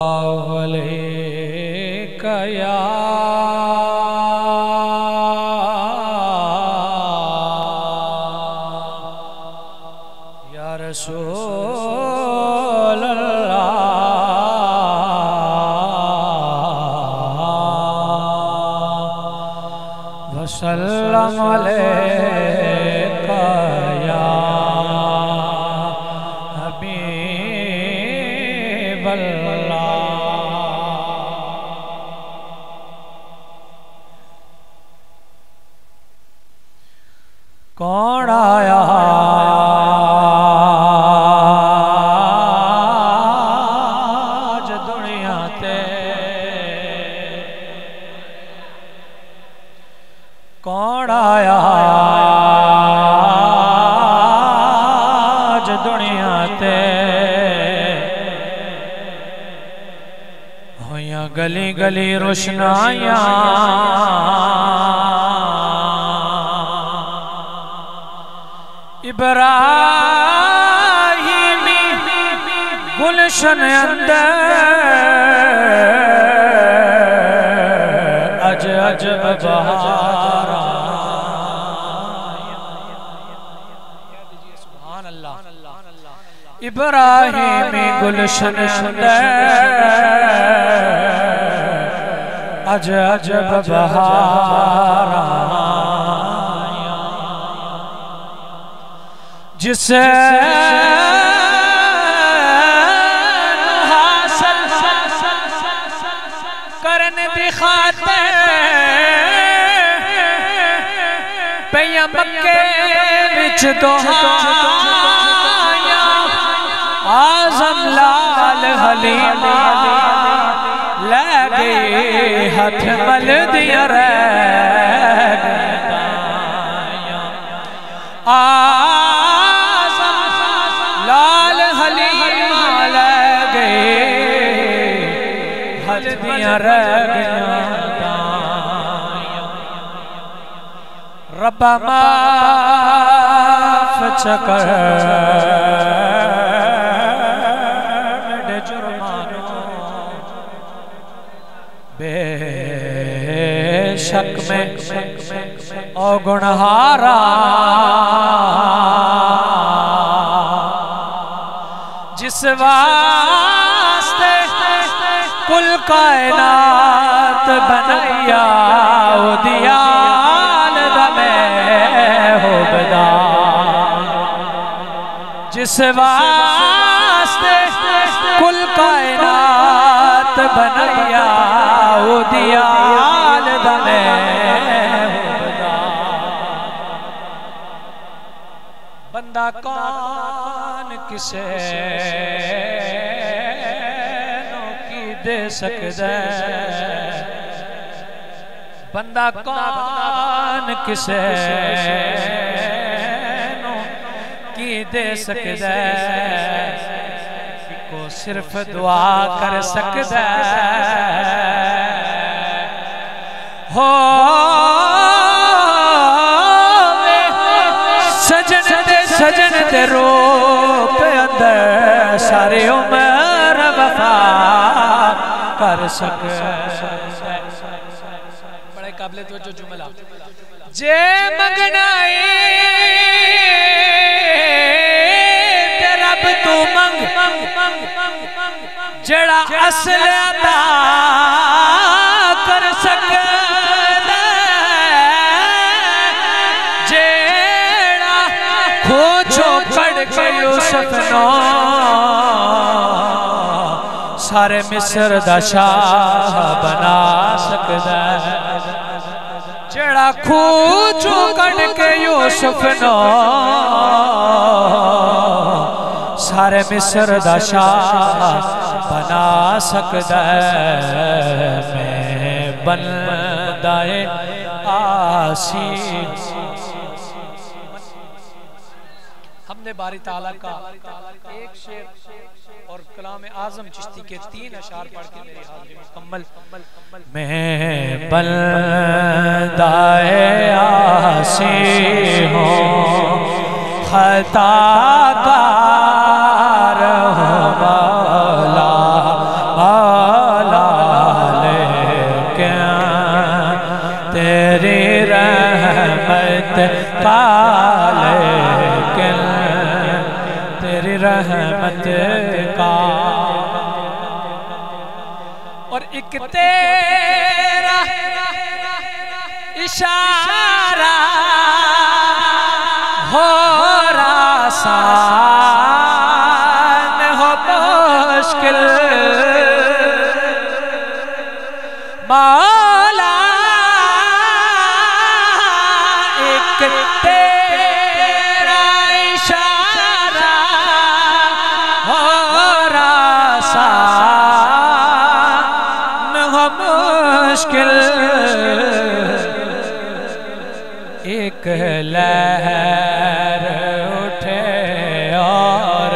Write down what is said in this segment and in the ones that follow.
अलैका या रसूल अल्लाह वसल्लम अलैका या हबीब अल्लाह। कौन आया आज दुनिया ते, कौन आया आज दुनिया ते, होया गली गली रोशनाइयां इब्राहिमी गुलशन अंदर अज अजब बहारा। सुभान अल्लाह। इब्राहिमी गुलशन अंदर अज अजब बहारा। जिसे हासिल करने दी खातिर पिया मक्के विच दुहाया आज़म लाल हलीमा ले गए हथ मल दिया रह लाल हलीमा ले गए हथ दिया रह गया। रब्बा माफ कर मेरे जुर्मानों, बेशक में ओ गुनहारा जिस वास्ते कुल कायनात बनैया उदियाल दमे हो बदा। जिस वास्ते कुल कायनात बनैया उदियाल दमे हो बदा। बंदा कौन किसे दे सकदा, बंदा कौन किसे की दे सकदा, को सिर्फ दुआ कर सकदा हो। सजन दे रूप अंदर सारी उम्र वफा कर सक। बड़े काबिल तवज्जो जुमला। जे मंगनाई ते रब तू मंग, जड़ा असल अता कर सक। जेड़ा खोजो पढ़ के यूसुफ नो सारे मिस्र दा शाह बना सकदा। जेड़ा खूचो कढ़ के यूसुफ नो सारे मिस्र दा शाह बना सकदा। मैं बंदाए आसी। हमने बारी ताला का एक शेर और कलाम आज़म चिश्ती के 3 अशार पढ़ के मेरी हाज़िरी मुकम्मल। मैं बंदाए आसी हूँ खताकार हूँ मौला का, लेकिन तेरी रहमत का। और एक तेरा इशारा हो आसान हो मुश्किल, मौला एक तेरा इशारा हो आसान हो मुश्किल। एक लहर उठे और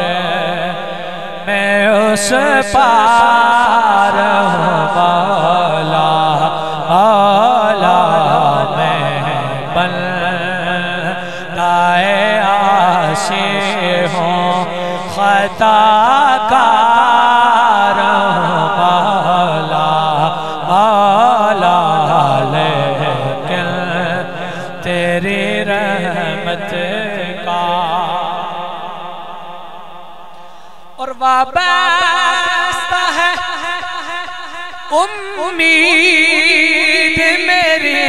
मैं उस पार हूँ मौला, मौला मैं बंदाए आशी हूँ, खताकार हूँ मौला, मौला लेकिन तेरी रहमत का। और वाबस्ता है उम्मीद मेरी